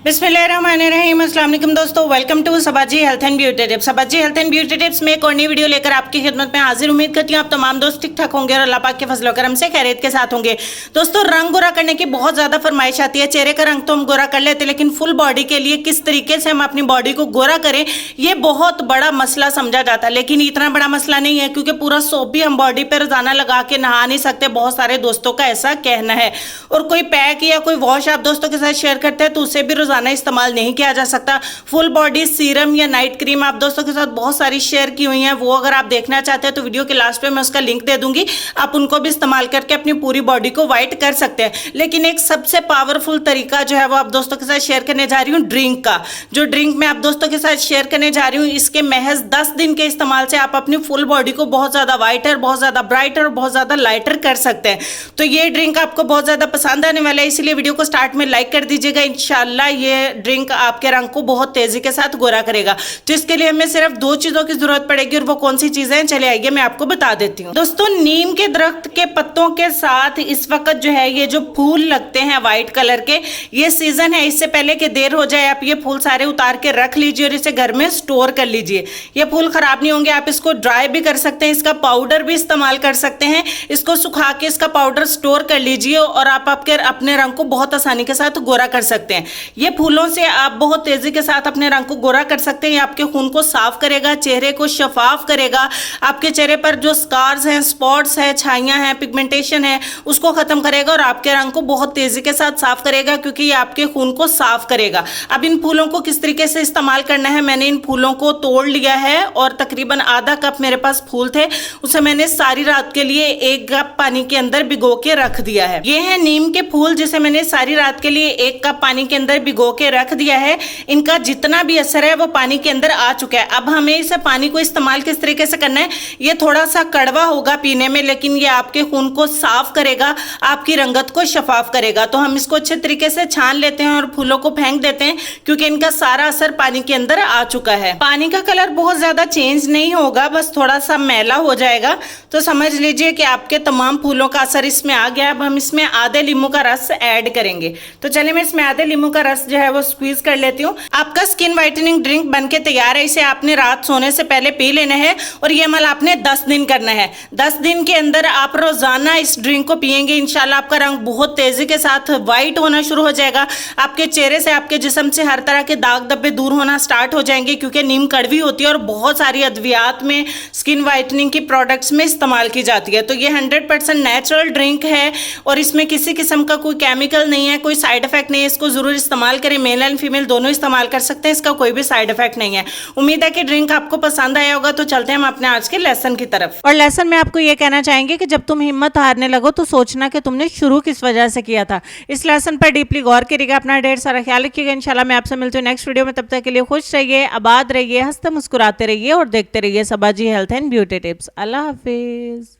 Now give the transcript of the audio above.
बिस्मिल्लाहिर्रहमानिर्रहीम। अस्सलाम वालेकुम दोस्तों, welcome to Sabaji health and beauty tips. Sabaji health and beauty tips में एक और नई वीडियो लेकर आपकी खिदमत में हाजिर। उम्मीद करती हूँ आप तमाम दोस्त ठीक ठाक होंगे और अल्लाह पाक के फजल करम से खैरियत के साथ होंगे। दोस्तों, रंग गोरा करने की बहुत ज्यादा फरमाइश आती है। चेहरे का रंग तो हम गोरा कर लेते हैं, लेकिन फुल बॉडी के लिए किस तरीके से हम अपनी बॉडी को गोरा करें, ये बहुत बड़ा मसला समझा जाता है। लेकिन इतना बड़ा मसला नहीं है, क्योंकि पूरा सोप भी हम बॉडी पर रोजाना लगा के नहा नहीं सकते। बहुत सारे दोस्तों का ऐसा कहना है। और कोई पैक या कोई वॉश आप दोस्तों के साथ शेयर करते हैं तो उसे भी रोजाना इस्तेमाल नहीं किया जा सकता। फुल बॉडी सीरम या नाइट क्रीम आप दोस्तों के साथ बहुत सारी शेयर की हुई हैं, वो अगर आप देखना चाहते हैं तो वीडियो के लास्ट पे मैं उसका लिंक दे दूंगी। आप उनको भी इस्तेमाल करके अपनी पूरी बॉडी को व्हाइट कर सकते हैं। लेकिन एक सबसे पावरफुल तरीका जो है वो आप दोस्तों के साथ शेयर करने जा रही हूँ, ड्रिंक का। जो ड्रिंक मैं आप दोस्तों के साथ शेयर करने जा रही हूँ, इसके महज 10 दिन के इस्तेमाल से आप अपनी फुल बॉडी को बहुत ज्यादा व्हाइटर, बहुत ज्यादा ब्राइटर और बहुत ज्यादा लाइटर कर सकते हैं। तो ये ड्रिंक आपको बहुत ज्यादा पसंद आने वाला है, इसलिए वीडियो को स्टार्ट में लाइक कर दीजिएगा। इंशाल्लाह ये ड्रिंक आपके रंग को बहुत तेजी के साथ गोरा करेगा। तो इसके लिए हमें सिर्फ 2 चीजों की जरूरत पड़ेगी, और वो कौन सी चीजें हैं, चले आइए मैं आपको बता देती हूँ। दोस्तों, नीम के दरख्त के पत्तों के साथ इस वक्त जो है ये जो फूल लगते हैं व्हाइट कलर के, ये सीजन है। इससे पहले कि देर हो जाए आप ये फूल सारे उतार के रख लीजिए और इसे घर में स्टोर कर लीजिए। ये फूल खराब नहीं होंगे। आप इसको ड्राई भी कर सकते हैं, इसका पाउडर भी इस्तेमाल कर सकते हैं। इसको सुखा के इसका पाउडर स्टोर कर लीजिए और आप आपके अपने रंग को बहुत आसानी के साथ गोरा कर सकते हैं। ये फूलों से आप बहुत तेजी के साथ अपने रंग को गोरा कर सकते हैं। ये आपके खून को साफ करेगा, चेहरे को शफाफ करेगा। आपके चेहरे पर जो स्कार्स हैं, स्पॉट्स हैं, छाइयां हैं, पिगमेंटेशन है, उसको खत्म करेगा और आपके रंग को बहुत तेजी के साथ साफ करेगा, क्योंकि ये आपके खून को साफ करेगा। अब इन फूलों को किस तरीके से इस्तेमाल करना है, मैंने इन फूलों को तोड़ लिया है और तकरीबन आधा कप मेरे पास फूल थे, उसे मैंने सारी रात के लिए 1 कप पानी के अंदर भिगो के रख दिया है। ये है नीम के फूल, जिसे मैंने सारी रात के लिए 1 कप पानी के अंदर भिगो के रख दिया है। इनका जितना भी असर है वो पानी के अंदर आ चुका है। अब हमें इस पानी को इस्तेमाल किस तरीके से करना है, ये थोड़ा सा कड़वा होगा पीने में, लेकिन ये आपके खून को साफ करेगा, आपकी रंगत को शफाफ करेगा। तो हम इसको अच्छे तरीके से छान लेते हैं और फूलों को फेंक देते हैं, क्योंकि इनका सारा असर पानी के अंदर आ चुका है। पानी का कलर बहुत ज्यादा चेंज नहीं होगा, बस थोड़ा सा मैला हो जाएगा। तो समझ लीजिए कि आपके तमाम फूलों का असर इसमें आ गया। अब हम इसमें आधे नींबू का रस ऐड करेंगे। तो चलिए मैं इसमें आधे नींबू का रस जो है वो स्क्वीज कर लेती हूँ। आपका स्किन व्हाइटनिंग ड्रिंक बनके तैयार है। इसे आपने रात सोने से पहले पी लेना है और ये अमल आपने 10 दिन करना है। 10 दिन के अंदर आप रोजाना इस ड्रिंक को पिएंगे, इंशाल्लाह आपका रंग बहुत तेजी के साथ व्हाइट होना शुरू हो जाएगा। आपके चेहरे से, आपके जिस्म से हर तरह के दाग धब्बे दूर होना स्टार्ट हो जाएंगे, क्योंकि नीम कड़वी होती है और बहुत सारी अद्वियात में, स्किन व्हाइटनिंग की प्रोडक्ट्स में इस्तेमाल की जाती है। तो ये 100% नेचुरल ड्रिंक है और इसमें किसी किस्म का कोई केमिकल नहीं है, कोई साइड इफेक्ट नहीं है। इसको जरूर इस्तेमाल करें, मेल एंड फीमेल दोनों इस्तेमाल कर सकते हैं, इसका कोई भी साइड इफेक्ट नहीं है। उम्मीद है कि ड्रिंक आपको पसंद आया होगा। तो चलते हैं हम अपने आज के लेसन की तरफ। और लेसन में आपको ये कहना चाहेंगे कि जब तुम हिम्मत हारने लगो तो सोचना कि तुमने शुरू किस वजह से किया था। इस लेसन पर डीपली गौर करिएगा, अपना ढेर सारा ख्याल रखिएगा। इंशाल्लाह मैं आपसे मिलती हूँ नेक्स्ट वीडियो में। तब तक के लिए खुश रहिए, आबाद रहिए, हंसते मुस्कुराते रहिए और देखते रहिए Sabaji health and beauty tips. अल्लाह हाफिज।